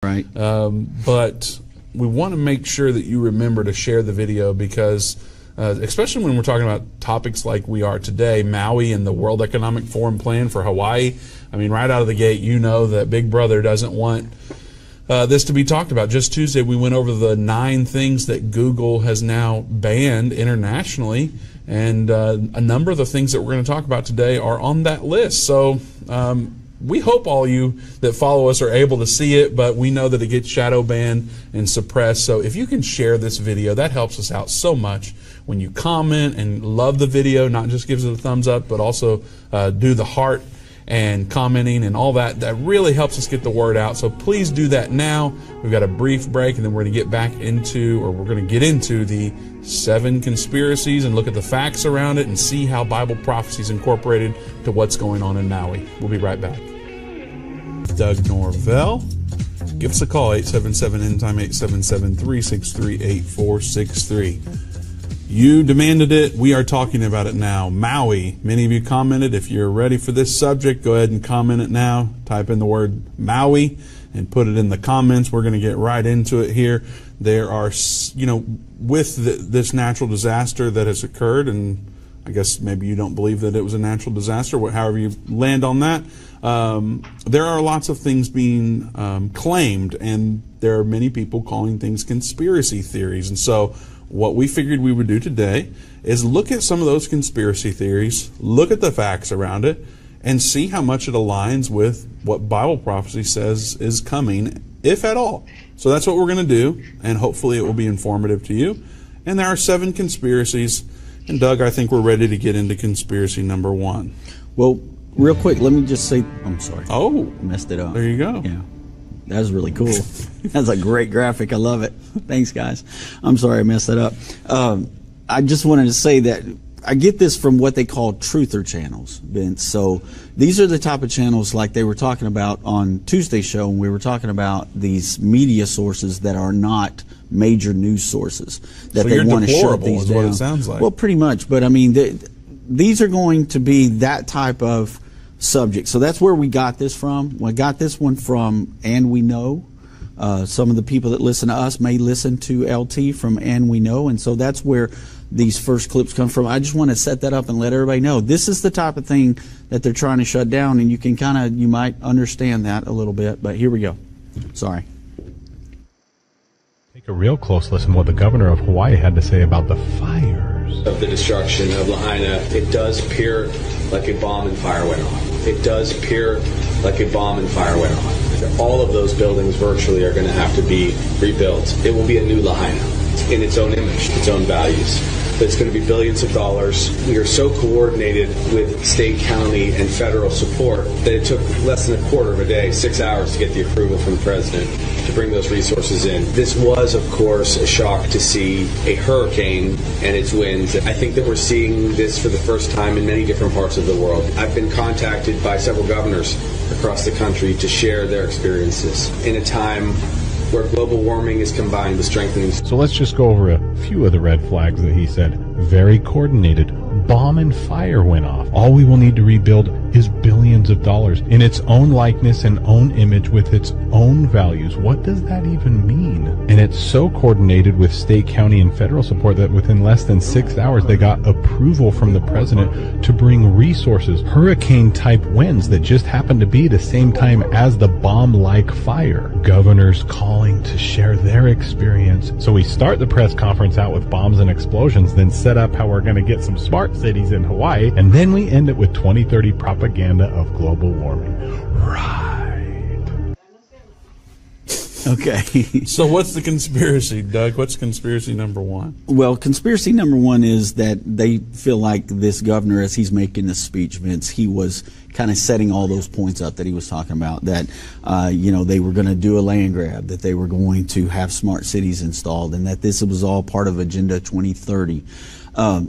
Right. But we want to make sure that you remember to share the video because, especially when we're talking about topics like we are today, Maui and the World Economic Forum plan for Hawaii. I mean, right out of the gate, you know that Big Brother doesn't want this to be talked about. Just Tuesday, we went over the 9 things that Google has now banned internationally, and a number of the things that we're going to talk about today are on that list. So we hope all you that follow us are able to see it, but we know that it gets shadow banned and suppressed. So if you can share this video, that helps us out so much. When you comment and love the video, not just gives it a thumbs up, but also do the heart and commenting and all that, that really helps us get the word out. So please do that now. We've got a brief break, and then we're going to get back into, or we're going to get into the 7 conspiracies and look at the facts around it and see how Bible prophecy is incorporated to what's going on in Maui. We'll be right back. Doug Norvell. Give us a call, 877-END-TIME, 877-363-8463. You demanded it. We are talking about it now. Maui. Many of you commented. If you're ready for this subject, go ahead and comment it now. Type in the word Maui and put it in the comments. We're going to get right into it here. There are, with this natural disaster that has occurred, and I guess maybe you don't believe that it was a natural disaster, however you land on that, there are lots of things being claimed, and there are many people calling things conspiracy theories. And so what we figured we would do today is look at some of those conspiracy theories, look at the facts around it, and see how much it aligns with what Bible prophecy says is coming, if at all. So that's what we're going to do, and hopefully it will be informative to you. And there are 7 conspiracies, and Doug, I think we're ready to get into conspiracy number 1. Well, real quick, let me just say, I'm sorry. Oh, I messed it up. There you go. Yeah. That was really cool. That's a great graphic. I love it. Thanks, guys. I'm sorry I messed that up. I just wanted to say that I get this from what they call truther channels, Vince. So these are the type of channels like they were talking about on Tuesday's show, and we were talking about these media sources that are not major news sources that so they want to shut these is down. What it sounds like. Well, pretty much. But I mean, these are going to be that type of subject. So that's where we got this from. We got this one from And We Know. Some of the people that listen to us may listen to LT from And We Know, and so that's where these first clips come from. I just want to set that up and let everybody know this is the type of thing that they're trying to shut down, and you might understand that a little bit, but here we go. Sorry. Take a real close listen to what the governor of Hawaii had to say about the fires. Of the destruction of Lahaina, it does appear like a bomb and fire went off. It does appear like a bomb and fire went off. All of those buildings virtually are going to have to be rebuilt. It will be a new Lahaina in its own image, its own values. But it's going to be billions of dollars. We are so coordinated with state, county, and federal support that it took less than a quarter of a day, 6 hours, to get the approval from the president to bring those resources in. This was, of course, a shock to see a hurricane and its winds. I think that we're seeing this for the first time in many different parts of the world. I've been contacted by several governors across the country to share their experiences in a time where global warming is combined with strengthening. So let's just go over a few of the red flags that he said. Very coordinated. Bomb and fire went off. All we will need to rebuild is billions of dollars in its own likeness and own image with its own values. What does that even mean? And it's so coordinated with state, county, and federal support that within less than 6 hours they got approval from the president to bring resources, hurricane-type winds that just happened to be the same time as the bomb-like fire. Governors calling to share their experience. So we start the press conference out with bombs and explosions, then set up how we're going to get some smart cities in Hawaii, and then we end it with 2030 propaganda of global warming. Right. Okay. So what's the conspiracy, Doug? What's conspiracy number 1? Well, conspiracy number 1 is that they feel like this governor, as he's making this speech, Vince, he was kind of setting all those points up that he was talking about, that, they were going to do a land grab, that they were going to have smart cities installed, and that this was all part of Agenda 2030.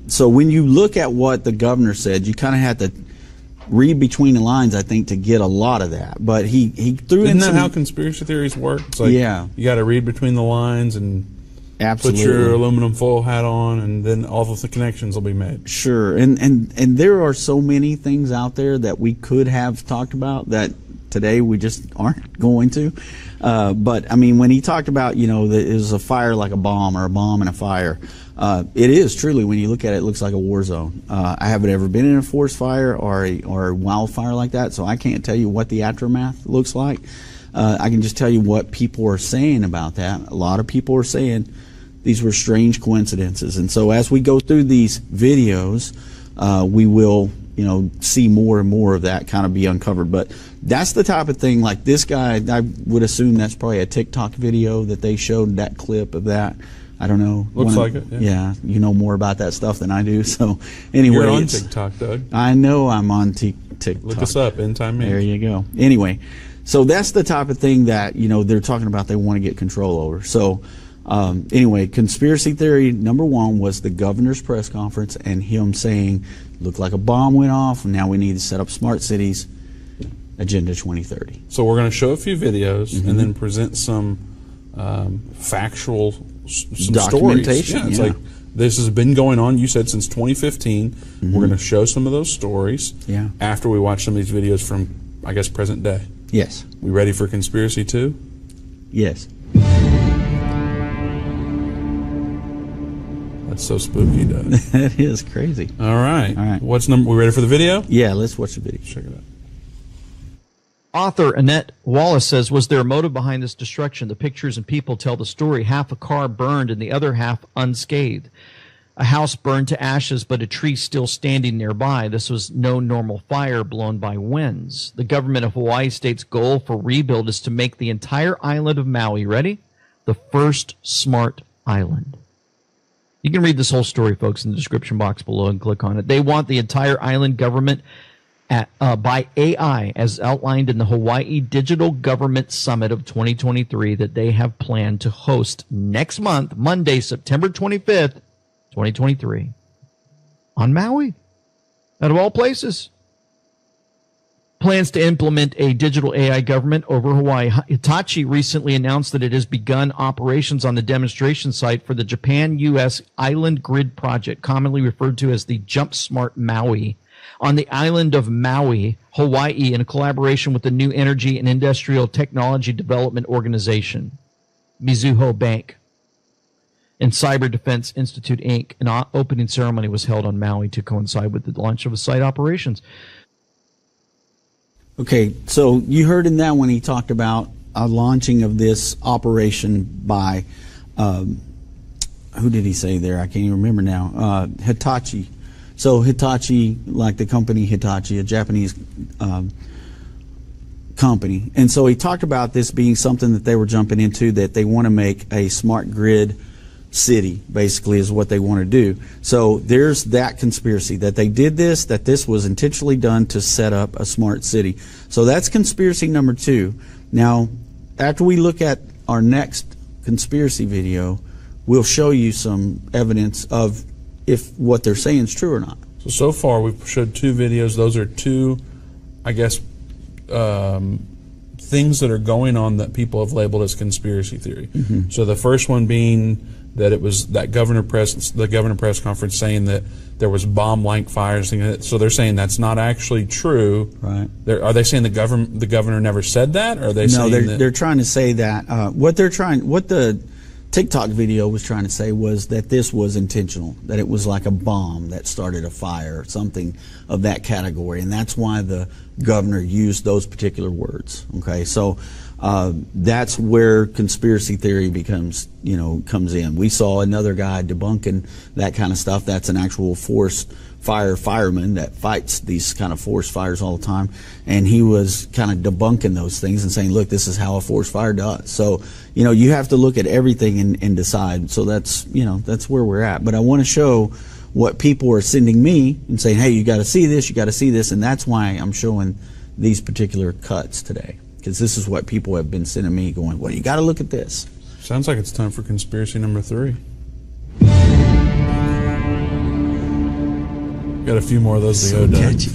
So when you look at what the governor said, you kind of have to read between the lines, I think, to get a lot of that. But he threw in Isn't that how conspiracy theories work? It's like, yeah, you got to read between the lines and absolutely put your aluminum foil hat on, and then all of the connections will be made. Sure, and there are so many things out there that we could have talked about that today we just aren't going to. But I mean, when he talked about, you know, that it was a fire like a bomb, or a bomb and a fire, it is truly, when you look at it, it looks like a war zone. I haven't ever been in a forest fire or a wildfire like that, so I can't tell you what the aftermath looks like. I can just tell you what people are saying about that. A lot of people are saying these were strange coincidences. And so as we go through these videos, we will, you know, see more and more of that kind of be uncovered. But that's the type of thing, like this guy, I would assume that's probably a TikTok video that they showed, that clip of that. I don't know. Looks like it. Yeah, you know more about that stuff than I do. So anyway, you're on TikTok, Doug. I know I'm on TikTok. Look us up, End Time Man. There you go. Anyway, so that's the type of thing that, you know, they're talking about they want to get control over. So anyway, conspiracy theory number one was the governor's press conference and him saying, looked like a bomb went off, and now we need to set up smart cities, Agenda 2030. So we're going to show a few videos and then present some factual some documentation. Stories. Yeah, it's like this has been going on, you said, since 2015. We're going to show some of those stories after we watch some of these videos from, I guess, present day. Yes. We ready for Conspiracy 2? Yes. That's so spooky, Doug. That is crazy. All right. All right. What's number? We ready for the video? Yeah, let's watch the video. Check it out. Author Annette Wallace says, was there a motive behind this destruction? The pictures and people tell the story. Half a car burned and the other half unscathed. A house burned to ashes, but a tree still standing nearby. This was no normal fire blown by winds. The government of Hawaii state's goal for rebuild is to make the entire island of Maui, ready? The first smart island. You can read this whole story, folks, in the description box below and click on it. They want the entire island government by AI, as outlined in the Hawaii Digital Government Summit of 2023 that they have planned to host next month, Monday, September 25th, 2023, on Maui, out of all places. Plans to implement a digital AI government over Hawaii. Hitachi recently announced that it has begun operations on the demonstration site for the Japan-U.S. Island Grid Project, commonly referred to as the Jump Smart Maui, on the island of Maui, Hawaii, in collaboration with the New Energy and Industrial Technology Development Organization, Mizuho Bank, and Cyber Defense Institute, Inc. An opening ceremony was held on Maui to coincide with the launch of the site operations. Okay, so you heard in that when he talked about a launching of this operation by, who did he say there? I can't even remember now. Hitachi. So Hitachi, like the company Hitachi, a Japanese company. And so he talked about this being something that they were jumping into, that they want to make a smart grid city, basically, is what they want to do. So there's that conspiracy, that they did this, that this was intentionally done to set up a smart city. So that's conspiracy number two. Now, after we look at our next conspiracy video, we'll show you some evidence of if what they're saying is true or not. So far we've showed two videos. Those are two, I guess, things that are going on that people have labeled as conspiracy theory. So the first one being that it was that the governor press conference saying that there was bomb-like fires. So they're saying that's not actually true. Right. Are they saying the governor never said that? Or are they saying they're trying to say that what the TikTok video was trying to say was that this was intentional, that it was like a bomb that started a fire, something of that category, and that's why the governor used those particular words. Okay, so that's where conspiracy theory comes in. We saw another guy debunking that kind of stuff. That's an actual forest fireman that fights these kind of forest fires all the time, and he was kind of debunking those things and saying, look, this is how a forest fire does. So you have to look at everything and decide. So that's where we're at. But I want to show what people are sending me and saying, hey, you got to see this, you got to see this, and that's why I'm showing these particular cuts today, because this is what people have been sending me, going, well, you got to look at this. Sounds like it's time for conspiracy number 3. Got a few more of those to go, Doug. Catchy.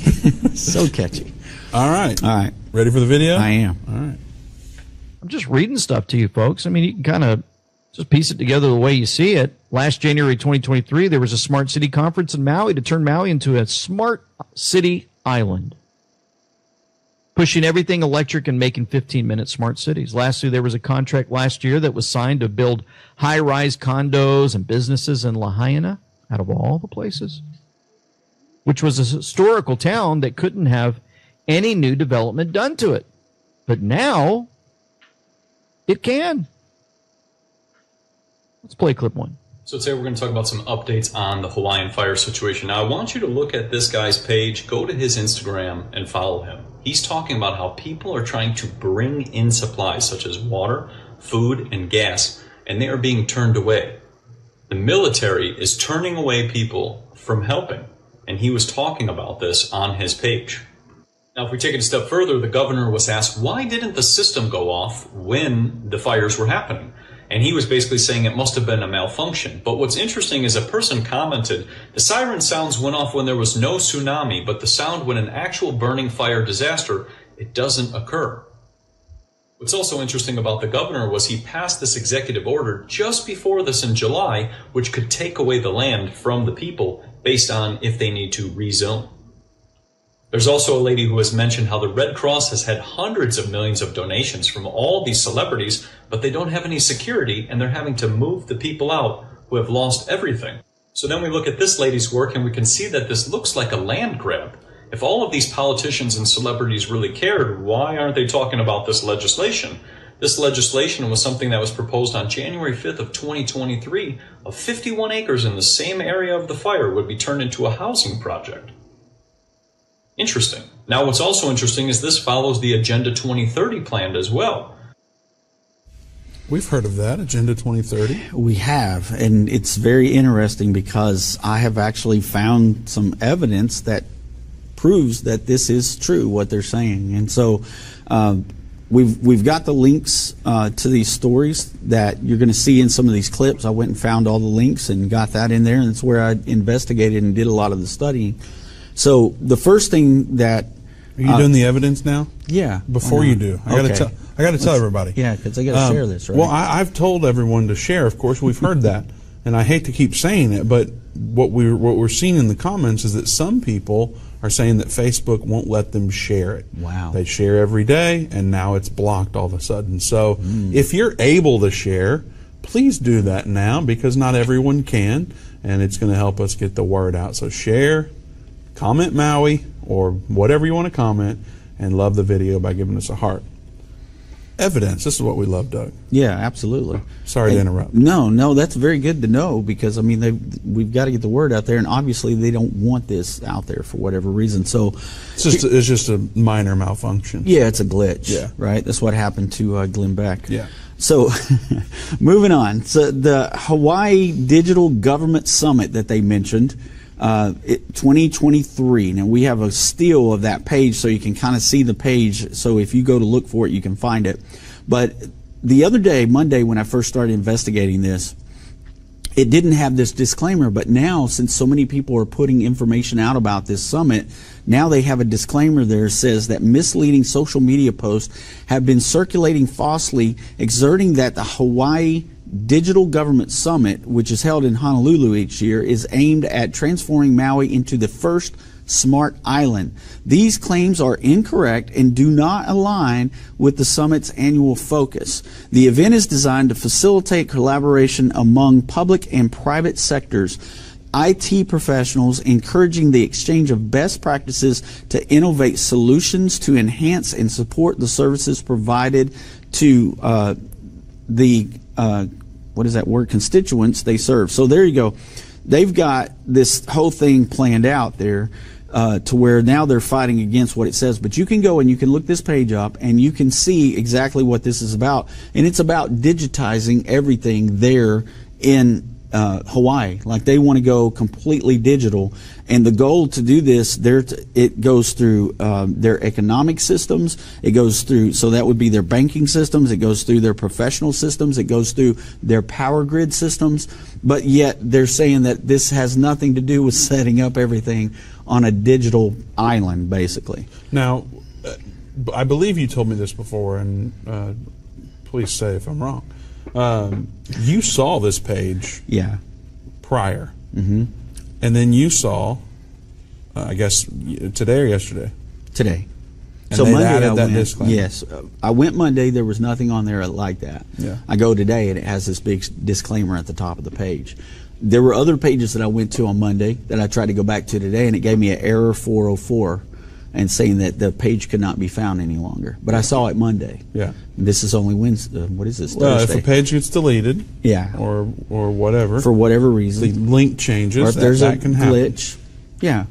So catchy. All right. All right. Ready for the video? I am. All right. I'm just reading stuff to you, folks. I mean, you can kind of just piece it together the way you see it. Last January 2023, there was a smart city conference in Maui to turn Maui into a smart city island. pushing everything electric and making 15-minute smart cities. Lastly, there was a contract last year that was signed to build high-rise condos and businesses in Lahaina, out of all the places, which was a historical town that couldn't have any new development done to it. But now it can. Let's play clip 1. So today we're going to talk about some updates on the Hawaiian fire situation. Now I want you to look at this guy's page, go to his Instagram and follow him. He's talking about how people are trying to bring in supplies such as water, food, and gas, and they are being turned away. The military is turning away people from helping, and he was talking about this on his page. Now if we take it a step further, the governor was asked, why didn't the system go off when the fires were happening? And he was basically saying it must have been a malfunction. But what's interesting is a person commented, the siren sounds went off when there was no tsunami, but the sound when an actual burning fire disaster, it doesn't occur. What's also interesting about the governor was he passed this executive order just before this in July, which could take away the land from the people based on if they need to rezone. There's also a lady who has mentioned how the Red Cross has had hundreds of millions of donations from all these celebrities, but they don't have any security and they're having to move the people out who have lost everything. So then we look at this lady's work and we can see that this looks like a land grab. If all of these politicians and celebrities really cared, why aren't they talking about this legislation? This legislation was something that was proposed on January 5th of 2023 of 51 acres in the same area of the fire would be turned into a housing project. Interesting. Now what's also interesting is this follows the Agenda 2030 plan as well. We've heard of that, Agenda 2030. We have, and it's very interesting because I have actually found some evidence that proves that this is true, what they're saying. And so we've got the links to these stories that you're going to see in some of these clips. I went and found all the links and got that in there, and it's where I investigated and did a lot of the studying. So the first thing that are you doing the evidence now? Yeah. Before you do, I got to tell everybody. Yeah, because I got to share this, right? Well, I've told everyone to share. Of course, we've heard that, and I hate to keep saying it, but what we're seeing in the comments is that some people are saying that Facebook won't let them share it. Wow. They share every day, and now it's blocked all of a sudden. So if you're able to share, please do that now because not everyone can, and it's going to help us get the word out. So share. Comment Maui or whatever you want to comment, and love the video by giving us a heart. Evidence. This is what we love, Doug. Yeah, absolutely. Sorry to interrupt. No, that's very good to know because I mean we've got to get the word out there, and obviously they don't want this out there for whatever reason. So it's just a minor malfunction. Yeah, it's a glitch. Yeah, right. That's what happened to Glenn Beck. Yeah. So moving on. So the Hawaii Digital Government Summit that they mentioned. 2023. Now we have a steal of that page so you can kind of see the page. So if you go to look for it, you can find it. But the other day, Monday, when I first started investigating this, it didn't have this disclaimer. But now, since so many people are putting information out about this summit, now they have a disclaimer there that says that misleading social media posts have been circulating falsely, exerting that the Hawaii Digital Government Summit, which is held in Honolulu each year, is aimed at transforming Maui into the first smart island. These claims are incorrect and do not align with the summit's annual focus. The event is designed to facilitate collaboration among public and private sectors, IT professionals, encouraging the exchange of best practices to innovate solutions to enhance and support the services provided to constituents they serve. So there you go. They've got this whole thing planned out there to where now they're fighting against what it says. But you can go and you can look this page up and you can see exactly what this is about. And it's about digitizing everything there in Hawaii. Like they want to go completely digital. And the goal to do this, it goes through their economic systems. It goes through, so that would be their banking systems. It goes through their professional systems. It goes through their power grid systems. But yet they're saying that this has nothing to do with setting up everything on a digital island, basically. Now, I believe you told me this before, and please say if I'm wrong. You saw this page prior. Mm-hmm. And then you saw, I guess, today or yesterday? Today. So they Monday added I that went. disclaimer. Yes, I went Monday. There was nothing on there like that. Yeah. I go today and it has this big disclaimer at the top of the page. There were other pages that I went to on Monday that I tried to go back to today, and it gave me an error 404 and saying that the page could not be found any longer. But I saw it Monday. Yeah. This is only Wednesday. What is this? Well, Thursday. if a page gets deleted, Yeah. or whatever, For whatever the reason. link changes, Or if there's that a can happen. glitch. Yeah.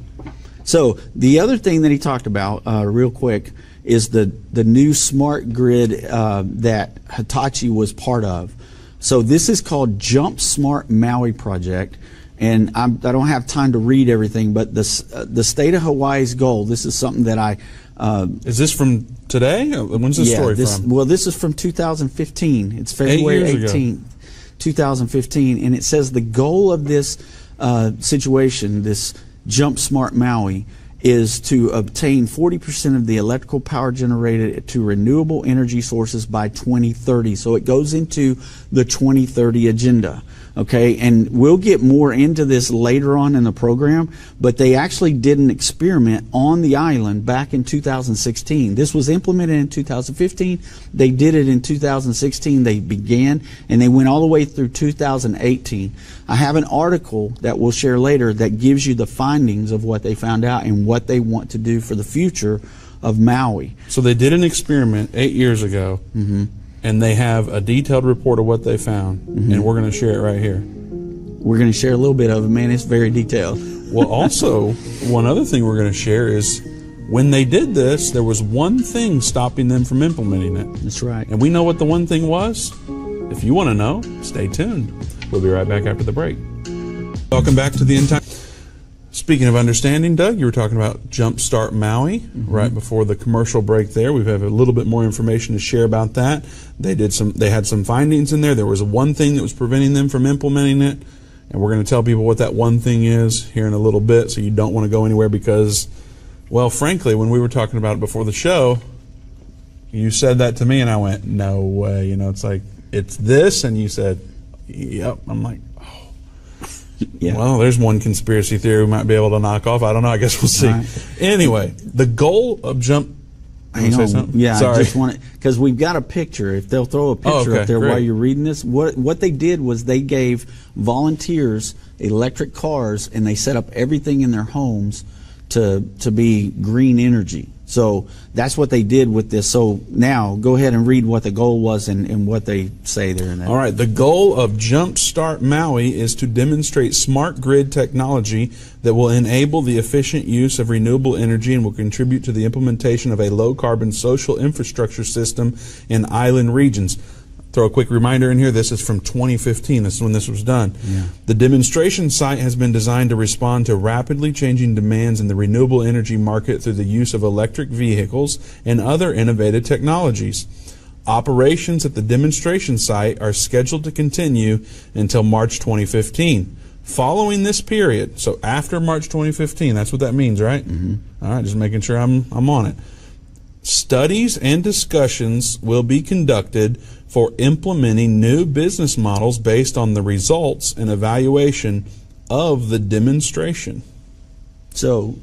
So the other thing that he talked about, real quick, is the new smart grid that Hitachi was part of. So this is called Jump Smart Maui Project, and I don't have time to read everything, but the state of Hawaii's goal. This is something that I. Is this from today? When's this story from? Well, this is from 2015. It's February years ago. 18th, 2015, and it says the goal of this situation, this Jump Smart Maui, is to obtain 40% of the electrical power generated to renewable energy sources by 2030. So it goes into the 2030 agenda. Okay, and we'll get more into this later on in the program, but they actually did an experiment on the island back in 2016. This was implemented in 2015. They did it in 2016. They began, and they went all the way through 2018. I have an article that we'll share later that gives you the findings of what they found out and what they want to do for the future of Maui. So they did an experiment 8 years ago, and they have a detailed report of what they found, and we're going to share it right here. We're going to share a little bit of it, man. It's very detailed. Well, also, one other thing we're going to share is when they did this, there was one thing stopping them from implementing it. That's right. And we know what the one thing was. If you want to know, stay tuned. We'll be right back after the break. Welcome back to the End Time. Speaking of understanding, Doug, you were talking about Jumpstart Maui right before the commercial break there. We have a little bit more information to share about that. They had some findings in there. There was one thing that was preventing them from implementing it, and we're going to tell people what that one thing is here in a little bit, so you don't want to go anywhere because, well, frankly, when we were talking about it before the show, you said that to me, and I went, no way. You know, it's like, it's this, and you said, yep. I'm like, Yeah. well, there's one conspiracy theory we might be able to knock off. I don't know. I guess we'll see. Right. Anyway, the goal of Jump... I know. Say something? Yeah, Sorry. I just want to, because we've got a picture. If they'll throw a picture okay, up there great. while you're reading this, what they did was they gave volunteers electric cars, and they set up everything in their homes to be green energy. So that's what they did with this. So now go ahead and read what the goal was and what they say there in that. All right. The goal of Jumpstart Maui is to demonstrate smart grid technology that will enable the efficient use of renewable energy and will contribute to the implementation of a low-carbon social infrastructure system in island regions. Throw a quick reminder in here. This is from 2015. This is when this was done. Yeah. The demonstration site has been designed to respond to rapidly changing demands in the renewable energy market through the use of electric vehicles and other innovative technologies. Operations at the demonstration site are scheduled to continue until March 2015. Following this period, so after March 2015, that's what that means, right? All right, just making sure I'm on it. Studies and discussions will be conducted for implementing new business models based on the results and evaluation of the demonstration. So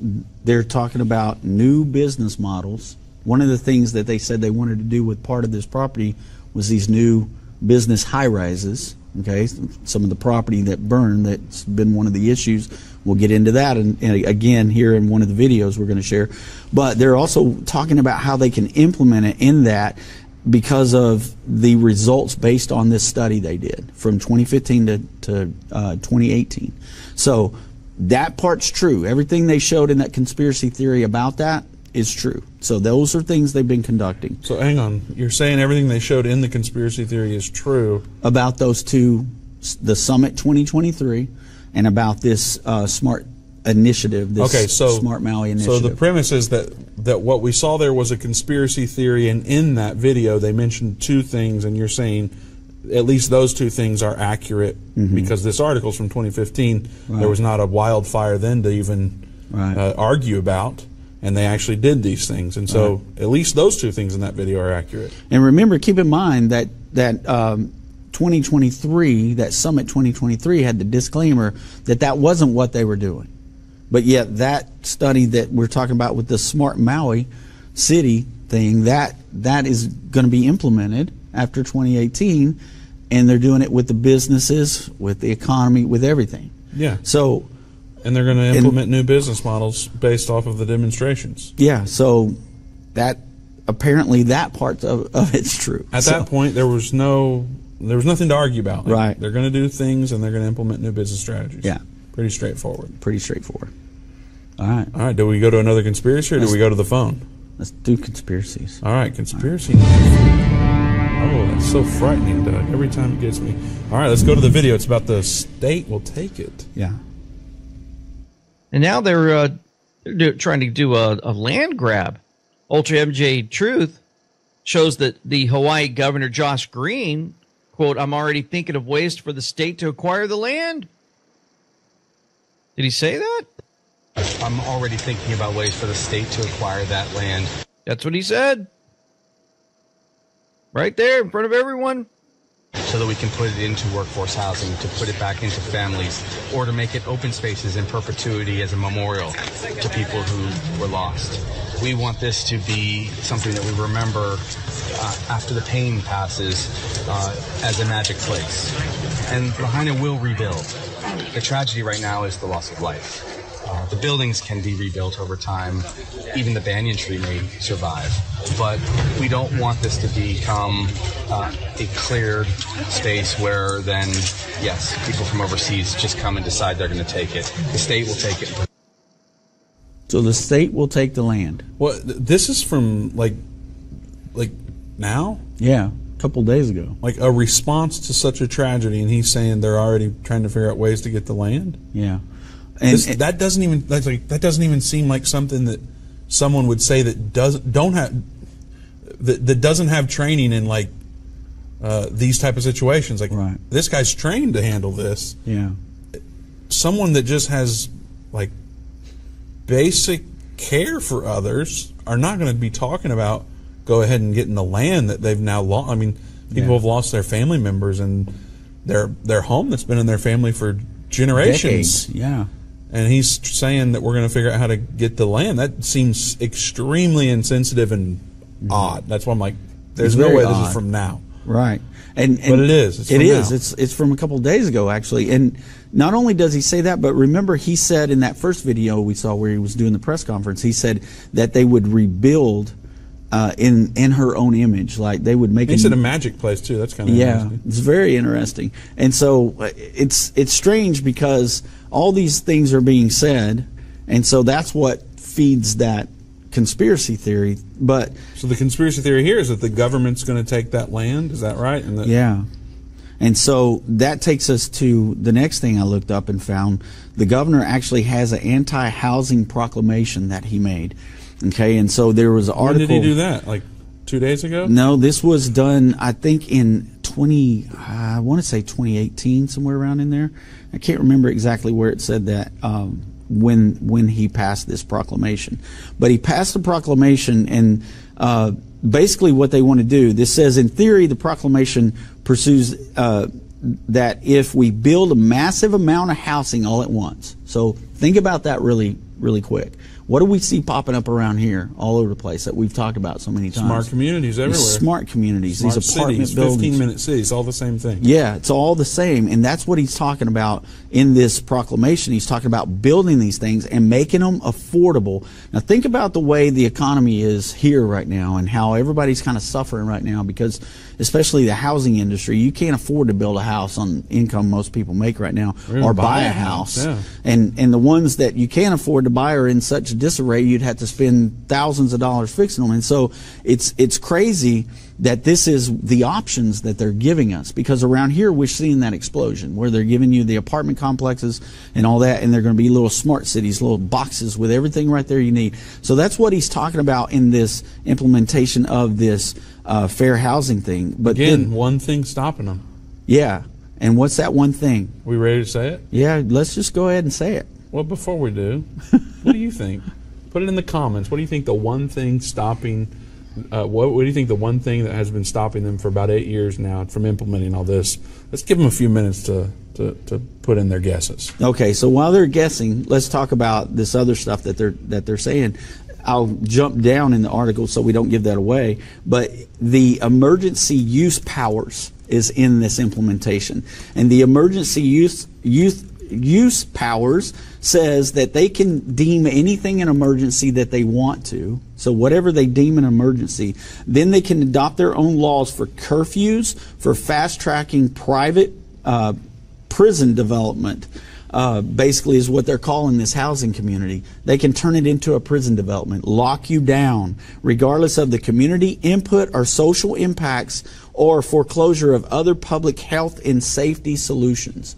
they're talking about new business models. One of the things that they said they wanted to do with part of this property was these new business high-rises. Okay, some of the property that burned, that's been one of the issues. We'll get into that, and again here in one of the videos we're going to share. But they're also talking about how they can implement it in that because of the results based on this study they did from 2015 to 2018. So that part's true. Everything they showed in that conspiracy theory about that is true. So those are things they've been conducting. So hang on, you're saying everything they showed in the conspiracy theory is true about those two, the Summit 2023 and about this smart initiative, this Smart Maui initiative. So the premise is that what we saw there was a conspiracy theory, and in that video they mentioned two things, and you're saying at least those two things are accurate because this article's from 2015. Right. There was not a wildfire then to even argue about. And they actually did these things. And so at least those two things in that video are accurate. And remember, keep in mind that 2023, that Summit 2023 had the disclaimer that wasn't what they were doing. But yet that study that we're talking about with the Smart Maui city thing, that is going to be implemented after 2018, and they're doing it with the businesses, with the economy, with everything. Yeah. So, and they're going to implement new business models based off of the demonstrations. Yeah. So that apparently that part of it's true. At that point, there was nothing to argue about. Like, right. They're going to do things, and they're going to implement new business strategies. Yeah. Pretty straightforward. Pretty straightforward. All right. All right. Do we go to another conspiracy, or do we go to the phone? Let's do conspiracies. All right. Conspiracy. Oh, that's so frightening, Doug. Every time it gets me. All right. Let's go to the video. It's about the state will take it. Yeah. And now they're trying to do a land grab. Ultra MJ Truth shows that the Hawaii Governor Josh Green, quote, "I'm already thinking of ways for the state to acquire the land." Did he say that? I'm already thinking about ways for the state to acquire that land. That's what he said. Right there in front of everyone. So that we can put it into workforce housing, to put it back into families, or to make it open spaces in perpetuity as a memorial to people who were lost. We want this to be something that we remember after the pain passes as a magic place. And Lahaina will rebuild. The tragedy right now is the loss of life. The buildings can be rebuilt over time. Even the banyan tree may survive. But we don't want this to become a cleared space where then, yes, people from overseas just come and decide they're going to take it. The state will take it. So the state will take the land. Well, this is from like now? Yeah, a couple days ago. Like a response to such a tragedy, and he's saying they're already trying to figure out ways to get the land. Yeah. And that doesn't even seem like something that someone would say that doesn't have training in like these type of situations. Like right. This guy's trained to handle this. Yeah. Someone that just has like basic care for others are not going to be talking about go ahead and getting the land that they've now lost. I mean, people have lost their family members and their home that's been in their family for generations. Decades. Yeah. And he's saying that we're going to figure out how to get the land. That seems extremely insensitive and odd. That's why I'm like, there's no way this is from now. Right. And but it is. It is. It's from a couple of days ago, actually. And not only does he say that, but remember he said in that first video we saw where he was doing the press conference, he said that they would rebuild in her own image, like they would make. He said a magic place too. That's kind of interesting. It's very interesting. And so it's strange because all these things are being said, and so that's what feeds that conspiracy theory. But so the conspiracy theory here is that the government's going to take that land. Is that right? And yeah. And so that takes us to the next thing I looked up and found. The governor actually has an anti-housing proclamation that he made. Okay, and so there was an article. When did he do that? Like 2 days ago? No, this was done, I think, in 2018, somewhere around in there. I can't remember exactly where it said that when he passed this proclamation. But he passed the proclamation, and basically what they want to do, this says, in theory, the proclamation pursues that if we build a massive amount of housing all at once. So think about that really, really quick. What do we see popping up around here all over the place that we've talked about so many times? Smart communities everywhere. These smart communities, smart these apartment cities, buildings. 15-minute cities, all the same thing. Yeah, it's all the same. And that's what he's talking about in this proclamation. He's talking about building these things and making them affordable. Now think about the way the economy is here right now and how everybody's kind of suffering right now because especially the housing industry, you can't afford to build a house on income most people make right now or buy a house. Yeah. And the ones that you can't afford to buy are in such disarray you'd have to spend thousands of dollars fixing them. And so it's crazy that this is the options that they're giving us because around here we're seeing that explosion where they're giving you the apartment complexes and all that, and they're going to be little smart cities, little boxes with everything right there you need. So that's what he's talking about in this implementation of this fair housing thing. But again, then, one thing stopping them. Yeah. And what's that one thing? We ready to say it? Yeah, let's just go ahead and say it. Well, before we do, what do you think? Put it in the comments. What do you think the one thing stopping, what do you think the one thing that has been stopping them for about 8 years now from implementing all this? Let's give them a few minutes to put in their guesses. Okay, so while they're guessing, let's talk about this other stuff that they're saying. I'll jump down in the article so we don't give that away, but the emergency use powers is in this implementation. And the emergency use powers says that they can deem anything an emergency that they want to. So whatever they deem an emergency, then they can adopt their own laws for curfews, for fast-tracking private prison development. Basically is what they're calling this housing community. They can turn it into a prison development, lock you down, regardless of the community input or social impacts or foreclosure of other public health and safety solutions.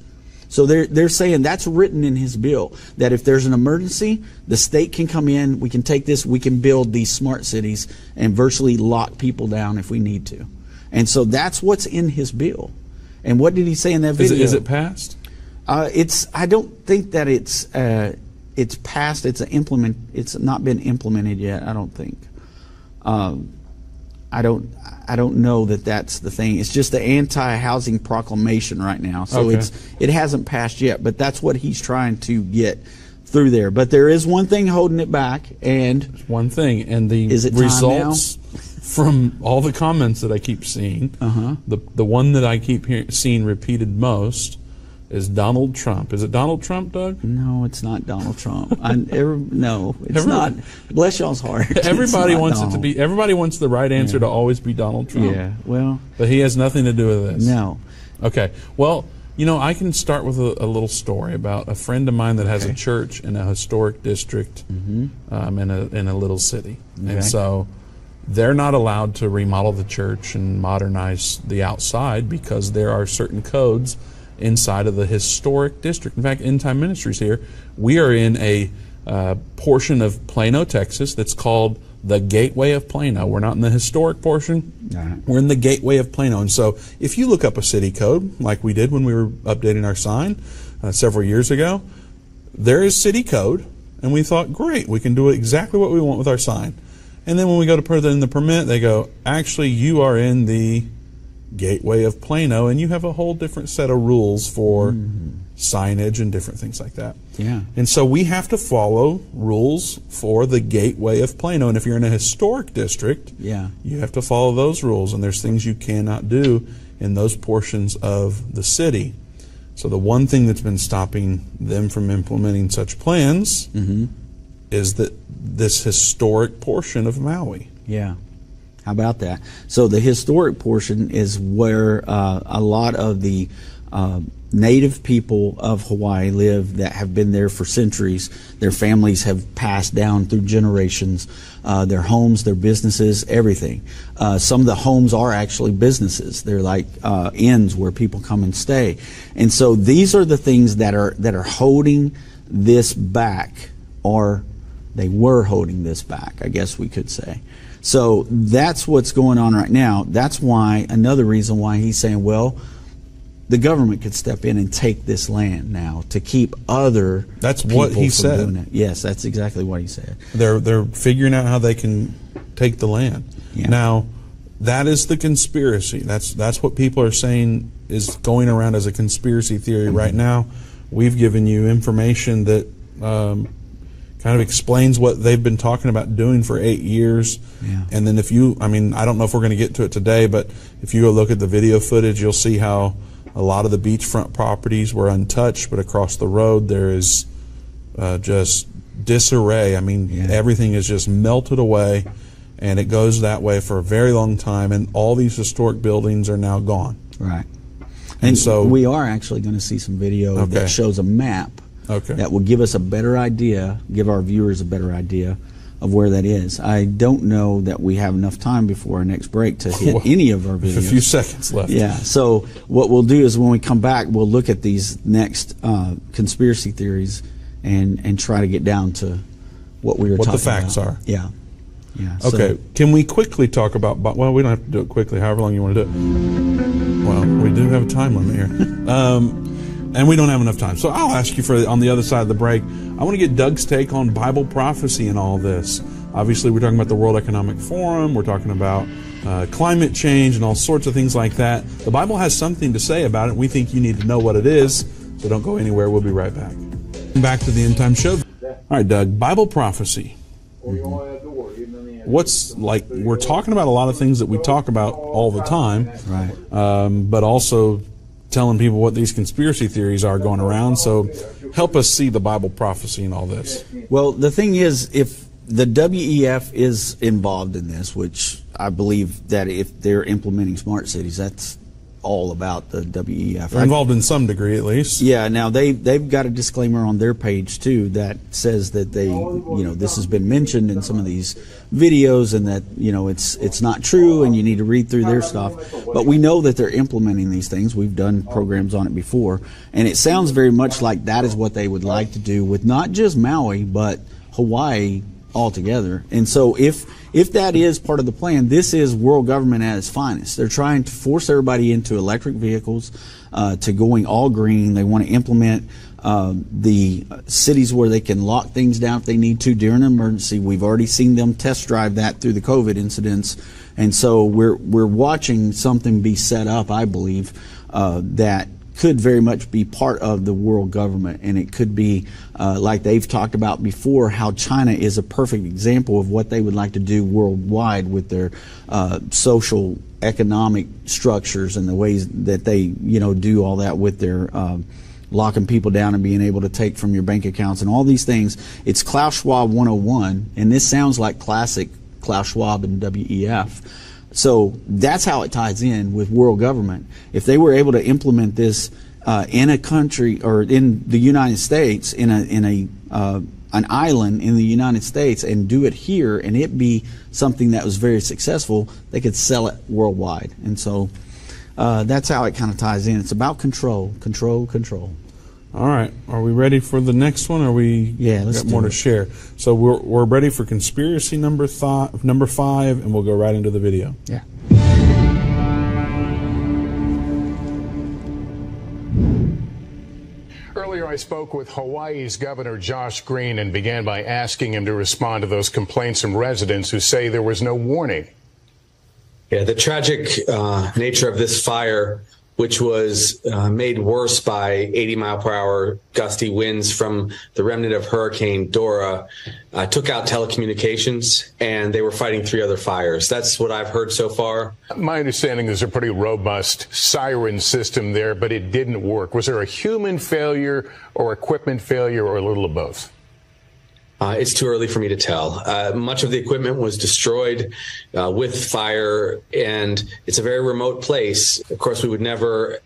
So they're saying that's written in his bill, that if there's an emergency, the state can come in, we can take this, we can build these smart cities and virtually lock people down if we need to. And so that's what's in his bill. And what did he say in that video? Is it passed? I don't think that it's passed. It's not been implemented yet. I don't think. I don't know that that's the thing. It's just the anti-housing proclamation right now. So okay. it hasn't passed yet. But that's what he's trying to get through there. But there is one thing holding it back, and one thing, and the results from all the comments that I keep seeing. The one that I keep seeing repeated most is Donald Trump. Is it Donald Trump, Doug? No, it's not Donald Trump. No, it's not. Bless y'all's heart. Everybody wants Donald. It to be. Everybody wants the right answer to always be Donald Trump. Yeah, well, but he has nothing to do with this. No. Okay. Well, you know, I can start with a little story about a friend of mine that has a church in a historic district, in a little city, and so they're not allowed to remodel the church and modernize the outside because there are certain codes inside of the historic district. In fact, End Time Ministries here, we are in a portion of Plano, Texas that's called the Gateway of Plano. We're not in the historic portion. We're in the Gateway of Plano. And so if you look up a city code, like we did when we were updating our sign several years ago, there is city code, and we thought, great, we can do exactly what we want with our sign. And then when we go to put it in the permit, they go, actually, you are in the Gateway of Plano, and you have a whole different set of rules for signage and different things like that. Yeah. And so we have to follow rules for the Gateway of Plano. And if you're in a historic district, you have to follow those rules. And there's things you cannot do in those portions of the city. So the one thing that's been stopping them from implementing such plans is that this historic portion of Maui. Yeah. How about that? So the historic portion is where a lot of the native people of Hawaii live that have been there for centuries. Their families have passed down through generations, their homes, their businesses, everything. Some of the homes are actually businesses. They're like inns where people come and stay. And so these are the things that are holding this back, or they were holding this back, I guess we could say. So that's what's going on right now. That's why, another reason why he's saying, well, the government could step in and take this land now to keep other That's people what he from said. doing it. Yes, that's exactly what he said. They're figuring out how they can take the land. Yeah. Now, that is the conspiracy. That's what people are saying is going around as a conspiracy theory right now. We've given you information that kind of explains what they've been talking about doing for 8 years. Yeah. And then I don't know if we're going to get to it today, but if you go look at the video footage, you'll see how a lot of the beachfront properties were untouched, but across the road there is just disarray. I mean, everything is just melted away, and it goes that way for a very long time, and all these historic buildings are now gone. Right. And so we are actually going to see some video that shows a map that will give us a better idea, give our viewers a better idea of where that is. I don't know that we have enough time before our next break to hit any of our videos. A few seconds left. Yeah. So what we'll do is when we come back, we'll look at these next conspiracy theories and try to get down to what we were talking about. What the facts are. Yeah. Yeah. Okay. Can we quickly talk about, well, we don't have to do it quickly, however long you want to do it. Well, we do have a time limit here. And we don't have enough time. So I'll ask you on the other side of the break, I want to get Doug's take on Bible prophecy and all this. Obviously, we're talking about the World Economic Forum. We're talking about climate change and all sorts of things like that. The Bible has something to say about it. We think you need to know what it is. So don't go anywhere. We'll be right back. Back to the End Time Show. All right, Doug, Bible prophecy. what's like, we're talking about a lot of things that we talk about all the time, right? But also telling people what these conspiracy theories are going around. So help us see the Bible prophecy in all this. Well, the thing is, if the WEF is involved in this, which I believe that if they're implementing smart cities, that's all about the WEF. They're involved in some degree, at least. Yeah. Now they've got a disclaimer on their page too that says that they, this has been mentioned in some of these videos, and that it's not true, and you need to read through their stuff. But we know that they're implementing these things. We've done programs on it before, and it sounds very much like that is what they would like to do with not just Maui but Hawaii altogether. And so if that is part of the plan, this is world government at its finest. They're trying to force everybody into electric vehicles, to going all green. They want to implement the cities where they can lock things down if they need to during an emergency. We've already seen them test drive that through the COVID incidents. And so we're watching something be set up, I believe, that could very much be part of the world government, and it could be like they've talked about before, how China is a perfect example of what they would like to do worldwide with their social economic structures and the ways that they do all that with their locking people down and being able to take from your bank accounts and all these things. It's Klaus Schwab 101, and this sounds like classic Klaus Schwab and WEF. So that's how it ties in with world government. If they were able to implement this in a country or in the United States, in an island in the United States, and do it here, and it be something that was very successful, they could sell it worldwide. And so that's how it kind of ties in. It's about control, control, control. All right. Are we ready for the next one? Or let's got more to share? So we're ready for conspiracy number 5, and we'll go right into the video. Yeah. Earlier, I spoke with Hawaii's Governor Josh Green and began by asking him to respond to those complaints from residents who say there was no warning. Yeah, the tragic nature of this fire, which was made worse by 80-mile-per-hour gusty winds from the remnant of Hurricane Dora, took out telecommunications, and they were fighting 3 other fires. That's what I've heard so far. My understanding is a pretty robust siren system there, but it didn't work. Was there a human failure or equipment failure, or a little of both? It's too early for me to tell. Much of the equipment was destroyed with fire, and it's a very remote place. Of course, we would never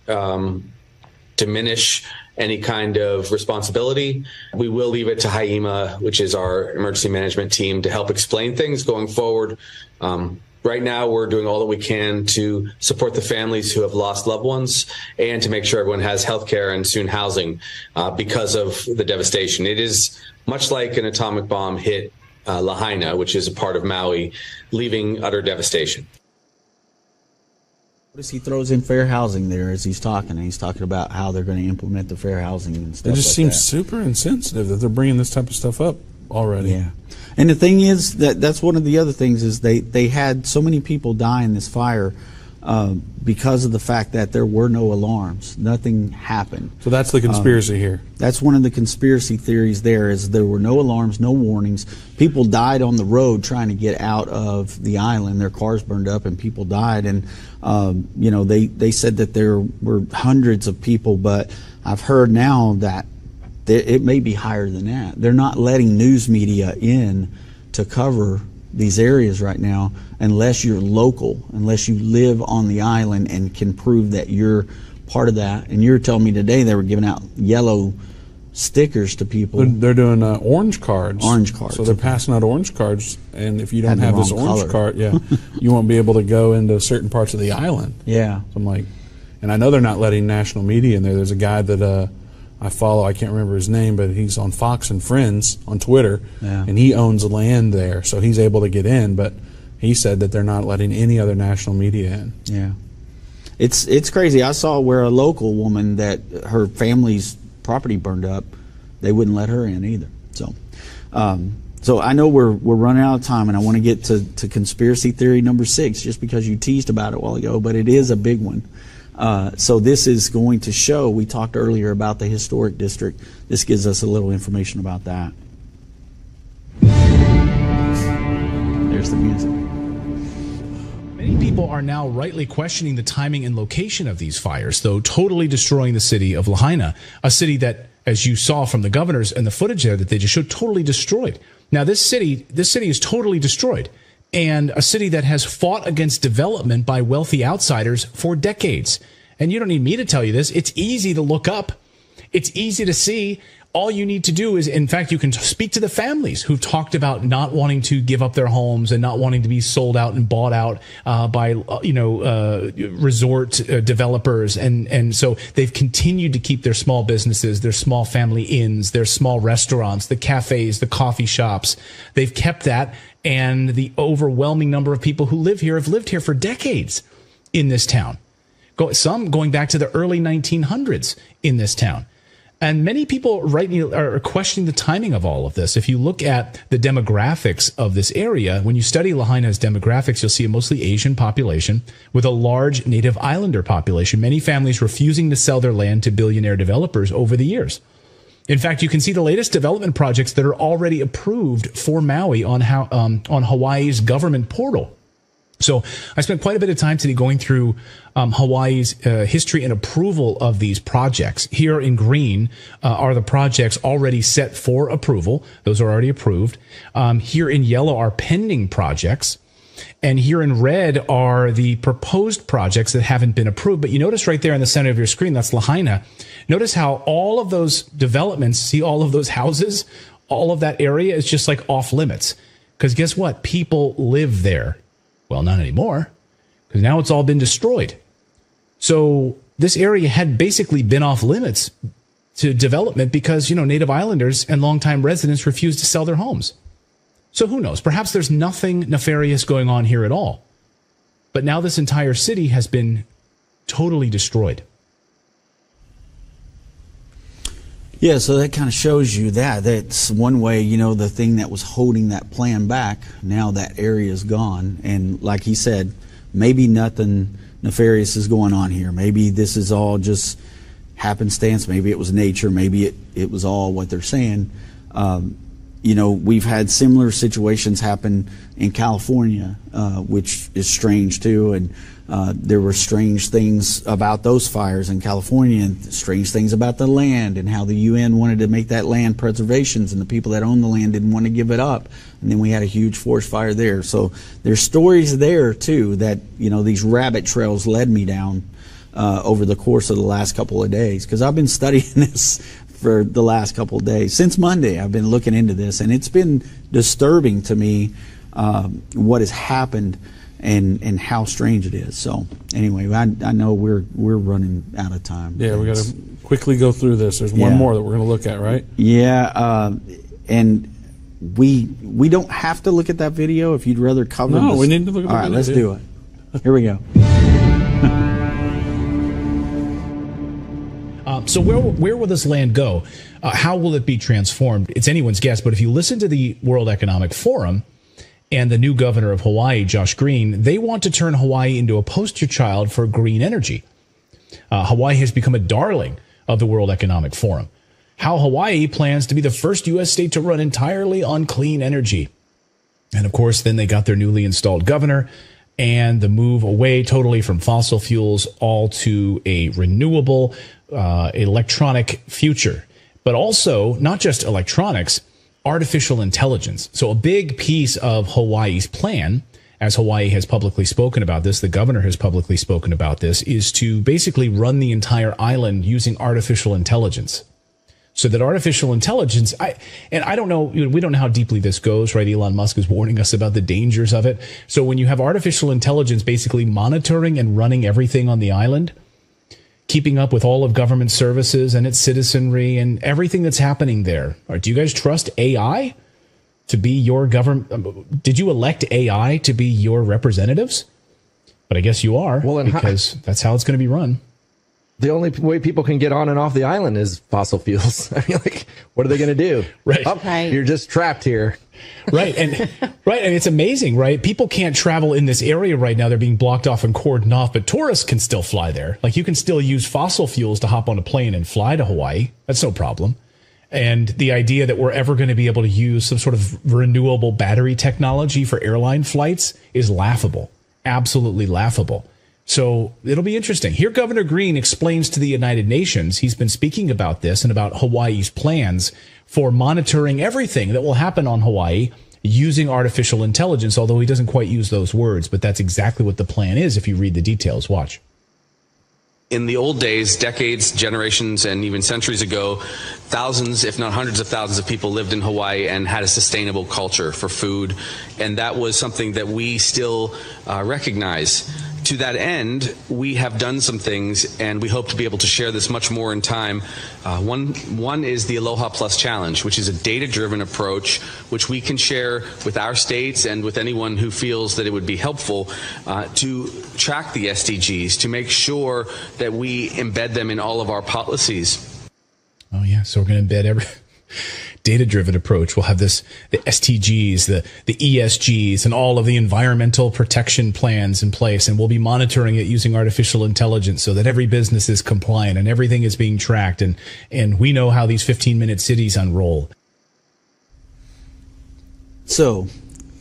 diminish any kind of responsibility. We will leave it to HIEMA, which is our emergency management team, to help explain things going forward. Right now, we're doing all that we can to support the families who have lost loved ones and to make sure everyone has health care and soon housing because of the devastation. It is much like an atomic bomb hit Lahaina, which is a part of Maui, leaving utter devastation. Notice he throws in fair housing there as he's talking, and he's talking about how they're going to implement the fair housing and stuff. It just like seems that. super insensitive that they're bringing this type of stuff up already. Yeah, and the thing is that's one of the other things is they had so many people die in this fire because of the fact that there were no alarms. Nothing happened. So that's the conspiracy here. That's one of the conspiracy theories there, is there were no alarms, no warnings. People died on the road trying to get out of the island. Their cars burned up and people died. And, they said that there were hundreds of people, but I've heard now that it may be higher than that. They're not letting news media in to cover these areas right now unless you're local, unless you live on the island and can prove that you're part of that. And you're telling me today they were giving out yellow stickers to people. They're doing orange cards. Orange cards. So they're passing out orange cards, and if you don't have this orange color. card, you won't be able to go into certain parts of the island. Yeah. So I'm like, and I know they're not letting national media in there. There's a guy that I follow, I can't remember his name, but he's on Fox and Friends on Twitter, and he owns land there, so he's able to get in, but he said that they're not letting any other national media in. Yeah. It's crazy. I saw where a local woman that her family's property burned up, they wouldn't let her in either. So so I know we're running out of time, and I want to get to conspiracy theory number 6 just because you teased about it a while ago, but it is a big one. So this is going to show, we talked earlier about the historic district. This gives us a little information about that. people are now rightly questioning the timing and location of these fires, though totally destroying the city of Lahaina, a city that, as you saw from the governors and the footage there that they just showed, totally destroyed. Now, this city is totally destroyed, and a city that has fought against development by wealthy outsiders for decades. And you don't need me to tell you this. It's easy to look up. It's easy to see. All you need to do is, in fact, you can speak to the families who've talked about not wanting to give up their homes and not wanting to be sold out and bought out by, resort developers. And so they've continued to keep their small businesses, their small family inns, their small restaurants, the cafes, the coffee shops. They've kept that. And the overwhelming number of people who live here have lived here for decades in this town. Some going back to the early 1900s in this town. And many people are questioning the timing of all of this. If you look at the demographics of this area, when you study Lahaina's demographics, you'll see a mostly Asian population with a large native islander population, many families refusing to sell their land to billionaire developers over the years. In fact, you can see the latest development projects that are already approved for Maui on Hawaii's government portal. So I spent quite a bit of time today going through Hawaii's history and approval of these projects. Here in green are the projects already set for approval. Those are already approved. Here in yellow are pending projects. And here in red are the proposed projects that haven't been approved. But you notice right there in the center of your screen, that's Lahaina. Notice how all of those developments, see all of those houses, all of that area is just like off limits. Because guess what? People live there. Well, not anymore, because now it's all been destroyed. So this area had basically been off limits to development because, native islanders and longtime residents refused to sell their homes. So who knows? Perhaps there's nothing nefarious going on here at all. But now this entire city has been totally destroyed. Yeah, so that kind of shows you that's one way, the thing that was holding that plan back, now that area is gone. And like he said, maybe nothing nefarious is going on here. Maybe this is all just happenstance. Maybe it was nature. Maybe it was all what they're saying. We've had similar situations happen in California, which is strange too. And there were strange things about those fires in California, and strange things about the land, and how the UN wanted to make that land preservations, and the people that own the land didn't want to give it up. And then we had a huge forest fire there. So there's stories there too that these rabbit trails led me down over the course of the last couple of days, because I've been studying this for the last couple of days. Since Monday, I've been looking into this, and it's been disturbing to me what has happened and how strange it is. So anyway, I know we're running out of time. Yeah, we got to quickly go through this. There's one more that we're going to look at, right? Yeah, and we don't have to look at that video if you'd rather cover. No, this. we need to look at the video. All right, let's do it. Here we go. So where will this land go? How will it be transformed? It's anyone's guess, but if you listen to the World Economic Forum and the new governor of Hawaii, Josh Green, they want to turn Hawaii into a poster child for green energy. Hawaii has become a darling of the World Economic Forum. How Hawaii plans to be the first U.S. state to run entirely on clean energy. And of course, then they got their newly installed governor and the move away totally from fossil fuels, all to a renewable electronic future. But also, not just electronics, artificial intelligence. So a big piece of Hawaii's plan, as Hawaii has publicly spoken about this, the governor has publicly spoken about this, is to basically run the entire island using artificial intelligence. So that artificial intelligence, I don't know, we don't know how deeply this goes, right? Elon Musk is warning us about the dangers of it. So when you have artificial intelligence basically monitoring and running everything on the island, keeping up with all of government services and its citizenry and everything that's happening there. Do you guys trust AI to be your government? Did you elect AI to be your representatives? But I guess you are, because that's how it's going to be run. The only way people can get on and off the island is fossil fuels. I mean, what are they going to do? Right. You're just trapped here. Right. And it's amazing, right? People can't travel in this area right now. They're being blocked off and cordoned off, but tourists can still fly there. You can still use fossil fuels to hop on a plane and fly to Hawaii. That's no problem. And the idea that we're ever going to be able to use some sort of renewable battery technology for airline flights is laughable. absolutely laughable. So it'll be interesting. Here, Governor Green explains to the United Nations, he's been speaking about this and about Hawaii's plans for monitoring everything that will happen on Hawaii using artificial intelligence, although he doesn't quite use those words, but that's exactly what the plan is if you read the details. Watch. In the old days, decades, generations, and even centuries ago, thousands, if not hundreds of thousands of people lived in Hawaii and had a sustainable culture for food. And that was something that we still recognize. To that end, we have done some things, and we hope to be able to share this much more in time. One is the Aloha Plus Challenge, which is a data-driven approach, which we can share with our states and with anyone who feels that it would be helpful to track the SDGs, to make sure that we embed them in all of our policies. Oh, yeah. So we're going to embed every data-driven approach. We'll have this, the STGs, the ESGs, and all of the environmental protection plans in place, and we'll be monitoring it using artificial intelligence so that every business is compliant and everything is being tracked, and we know how these 15-minute cities unroll. So,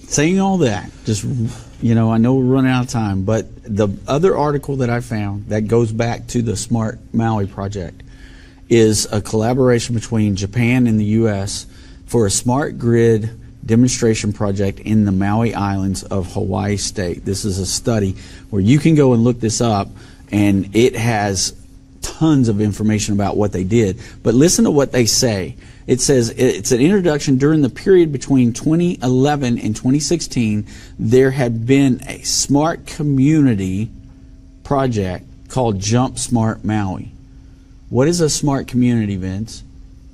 saying all that, just, I know we're running out of time, but the other article that I found that goes back to the Smart Maui project is a collaboration between Japan and the U.S. for a smart grid demonstration project in the Maui Islands of Hawaii State. This is a study where you can go and look this up, and it has tons of information about what they did. But listen to what they say. It says it's an introduction. During the period between 2011 and 2016, there had been a smart community project called Jump Smart Maui. What is a smart community, Vince?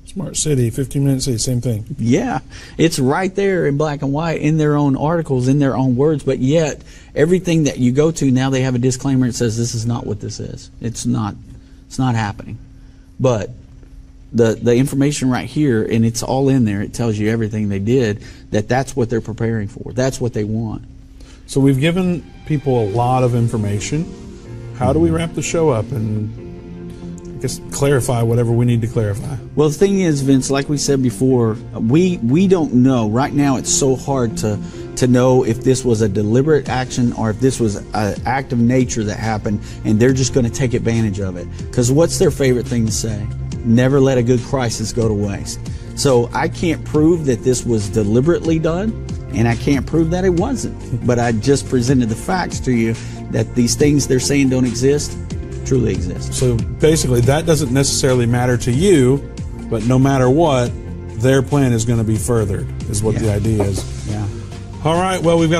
Smart city, 15-minute city, same thing. Yeah, it's right there in black and white in their own articles, in their own words, but yet everything that you go to now, they have a disclaimer that says this is not what this is. It's not happening. But the information right here, and it's all in there, it tells you everything they did, that's what they're preparing for. That's what they want. So we've given people a lot of information. How do we wrap the show up and just clarify whatever we need to clarify? Well, the thing is, Vince, like we said before, we don't know. Right now it's so hard to know if this was a deliberate action or if this was an act of nature that happened and they're just going to take advantage of it. Because what's their favorite thing to say? Never let a good crisis go to waste. So I can't prove that this was deliberately done, and I can't prove that it wasn't. But I just presented the facts to you that these things they're saying don't exist truly exist. So basically that doesn't necessarily matter to you, but no matter what, their plan is going to be furthered, is what the idea is. Yeah. All right, well, we've got a